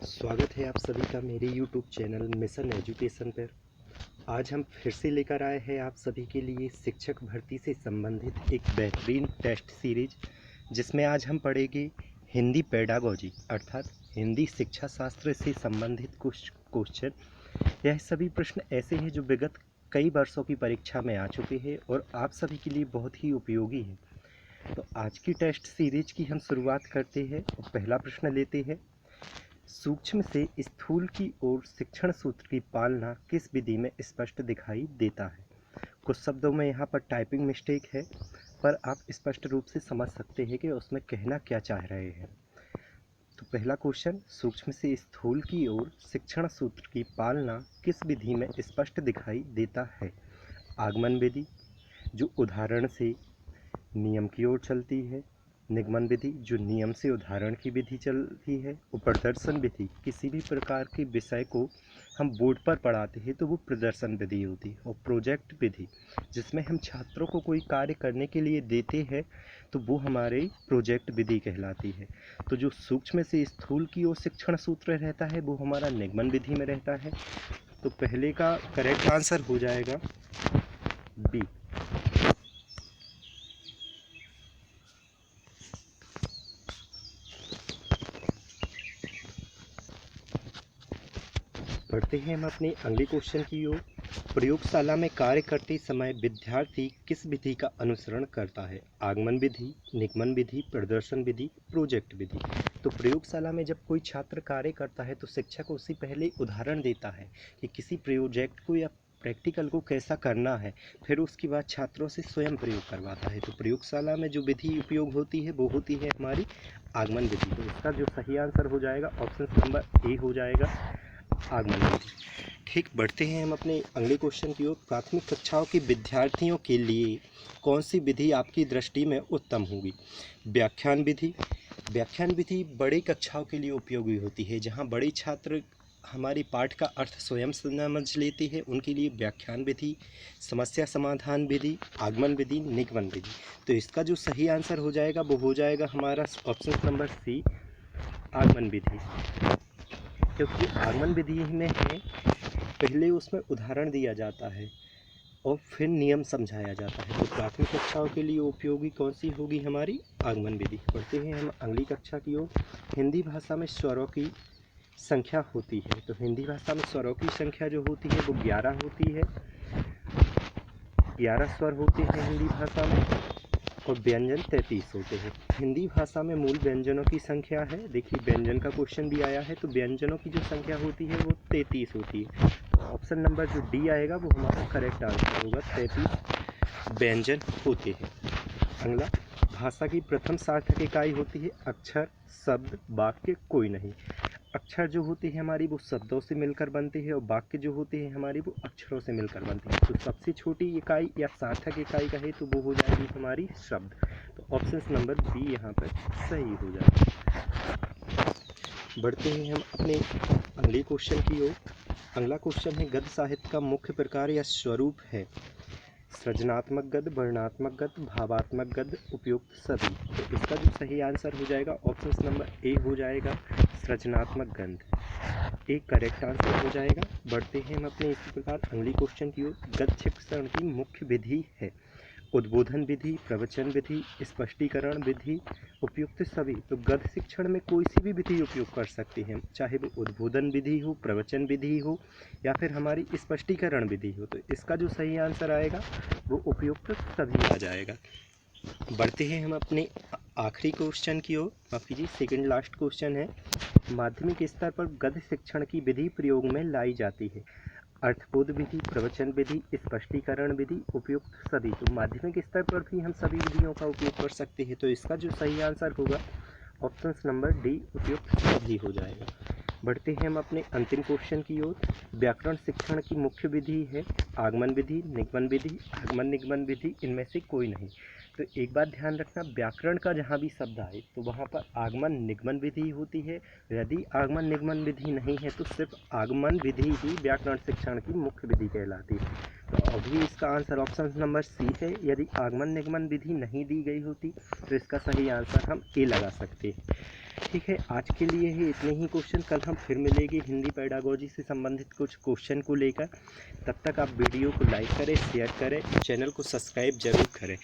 स्वागत है आप सभी का मेरे YouTube चैनल मिशन एजुकेशन पर। आज हम फिर से लेकर आए हैं आप सभी के लिए शिक्षक भर्ती से संबंधित एक बेहतरीन टेस्ट सीरीज, जिसमें आज हम पढ़ेंगे हिंदी पेडागोजी अर्थात हिंदी शिक्षा शास्त्र से संबंधित कुछ क्वेश्चन। यह सभी प्रश्न ऐसे हैं जो विगत कई वर्षों की परीक्षा में आ चुके हैं और आप सभी के लिए बहुत ही उपयोगी हैं। तो आज की टेस्ट सीरीज की हम शुरुआत करते हैं और पहला प्रश्न लेते हैं। सूक्ष्म से स्थूल की ओर शिक्षण सूत्र की पालना किस विधि में स्पष्ट दिखाई देता है? कुछ शब्दों में यहाँ पर टाइपिंग मिस्टेक है, पर आप स्पष्ट रूप से समझ सकते हैं कि उसमें कहना क्या चाह रहे हैं। तो पहला क्वेश्चन, सूक्ष्म से स्थूल की ओर शिक्षण सूत्र की पालना किस विधि में स्पष्ट दिखाई देता है? आगमन विधि, जो उदाहरण से नियम की ओर चलती है। निगमन विधि, जो नियम से उदाहरण की विधि चलती है। और प्रदर्शन विधि, किसी भी प्रकार के विषय को हम बोर्ड पर पढ़ाते हैं तो वो प्रदर्शन विधि होती है। और प्रोजेक्ट विधि, जिसमें हम छात्रों को कोई कार्य करने के लिए देते हैं तो वो हमारे प्रोजेक्ट विधि कहलाती है। तो जो सूक्ष्म से स्थूल की ओर शिक्षण सूत्र रहता है वो हमारा निगमन विधि में रहता है। तो पहले का करेक्ट आंसर हो जाएगा बी। बढ़ते हैं हम अपने अगले क्वेश्चन की ओर। प्रयोगशाला में कार्य करते समय विद्यार्थी किस विधि का अनुसरण करता है? आगमन विधि, निगमन विधि, प्रदर्शन विधि, प्रोजेक्ट विधि। तो प्रयोगशाला में जब कोई छात्र कार्य करता है तो शिक्षक उससे पहले उदाहरण देता है कि किसी प्रोजेक्ट को या प्रैक्टिकल को कैसा करना है, फिर उसके बाद छात्रों से स्वयं प्रयोग करवाता है। तो प्रयोगशाला में जो विधि उपयोग होती है वो होती है हमारी आगमन विधि। तो इसका जो सही आंसर हो जाएगा ऑप्शन नंबर ए हो जाएगा, आगमन विधि। ठीक, बढ़ते हैं हम अपने अगले क्वेश्चन की ओर। प्राथमिक कक्षाओं के विद्यार्थियों के लिए कौन सी विधि आपकी दृष्टि में उत्तम होगी? व्याख्यान विधि। व्याख्यान विधि बड़ी कक्षाओं के लिए उपयोगी होती है, जहां बड़े छात्र हमारी पाठ का अर्थ स्वयं समझ लेते हैं, उनके लिए व्याख्यान विधि। समस्या समाधान विधि, आगमन विधि, निगमन विधि। तो इसका जो सही आंसर हो जाएगा वो हो जाएगा हमारा ऑप्शन नंबर सी, आगमन विधि। क्योंकि आगमन विधि में है पहले उसमें उदाहरण दिया जाता है और फिर नियम समझाया जाता है। तो प्राथमिक कक्षाओं के लिए उपयोगी कौन सी होगी? हमारी आगमन विधि। बढ़ते हैं हम अगली कक्षा की ओर। हिंदी भाषा में स्वरों की संख्या होती है। तो हिंदी भाषा में स्वरों की संख्या जो होती है वो 11 होती है। 11 स्वर होते हैं हिंदी भाषा में और व्यंजन 33 होते हैं। हिंदी भाषा में मूल व्यंजनों की संख्या है, देखिए व्यंजन का क्वेश्चन भी आया है, तो व्यंजनों की जो संख्या होती है वो 33 होती है। तो ऑप्शन नंबर जो डी आएगा वो हमारा करेक्ट आंसर होगा, 33 व्यंजन होते हैं। अगला, भाषा की प्रथम सार्थक इकाई होती है अक्षर, शब्द, वाक्य, कोई नहीं। अक्षर जो होती है हमारी वो शब्दों से मिलकर बनती है और वाक्य जो होते हैं हमारी वो अक्षरों से मिलकर बनती है। तो सबसे छोटी इकाई या सार्थक इकाई कहे तो वो हो जाएगी हमारी शब्द। तो ऑप्शन नंबर बी यहाँ पर सही हो जाएगा। बढ़ते हैं हम अपने अगले क्वेश्चन की ओर। अगला क्वेश्चन है, गद्य साहित्य का मुख्य प्रकार या स्वरूप है? सृजनात्मक गद्य, वर्णनात्मक गद्य, भावात्मक गद्य, उपयुक्त सभी। तो इसका जो सही आंसर हो जाएगा ऑप्शन नंबर ए हो जाएगा, सृजनात्मक गद्य। एक करेक्ट आंसर हो जाएगा। बढ़ते हैं हम अपने इसी प्रकार अगली क्वेश्चन की ओर। गद्य शिक्षण की मुख्य विधि है? उद्बोधन विधि, प्रवचन विधि, स्पष्टीकरण विधि, उपयुक्त सभी। तो गद्य शिक्षण में कोई सी भी विधि उपयोग कर सकते हैं, चाहे वो उद्बोधन विधि हो, प्रवचन विधि हो या फिर हमारी स्पष्टीकरण विधि हो। तो इसका जो सही आंसर आएगा वो उपयुक्त सभी आ जाएगा। बढ़ते हैं हम अपने आखिरी क्वेश्चन की ओर, माफ कीजिए सेकंड लास्ट क्वेश्चन है। माध्यमिक स्तर पर गद्य शिक्षण की विधि प्रयोग में लाई जाती है? अर्थबोध विधि, प्रवचन विधि, स्पष्टीकरण विधि, उपयुक्त सभी। तो माध्यमिक स्तर पर भी हम सभी विधियों का उपयोग कर सकते हैं। तो इसका जो सही आंसर होगा ऑप्शन नंबर डी, उपयुक्त सभी हो जाएगा। बढ़ते हैं हम अपने अंतिम क्वेश्चन की ओर। व्याकरण शिक्षण की मुख्य विधि है? आगमन विधि, निगमन विधि, आगमन निगमन विधि, इनमें से कोई नहीं। तो एक बात ध्यान रखना, व्याकरण का जहाँ भी शब्द आए तो वहाँ पर आगमन निगमन विधि होती है। यदि आगमन निगमन विधि नहीं है तो सिर्फ आगमन विधि ही व्याकरण शिक्षण की मुख्य विधि कहलाती है। तो अभी इसका आंसर ऑप्शन नंबर सी है। यदि आगमन निगमन विधि नहीं दी गई होती तो इसका सही आंसर हम ए लगा सकते हैं। ठीक है, आज के लिए ही इतने ही क्वेश्चन। कल हम फिर मिलेंगे हिंदी पेडागोजी से संबंधित कुछ क्वेश्चन को लेकर। तब तक आप वीडियो को लाइक करें, शेयर करें, चैनल को सब्सक्राइब जरूर करें।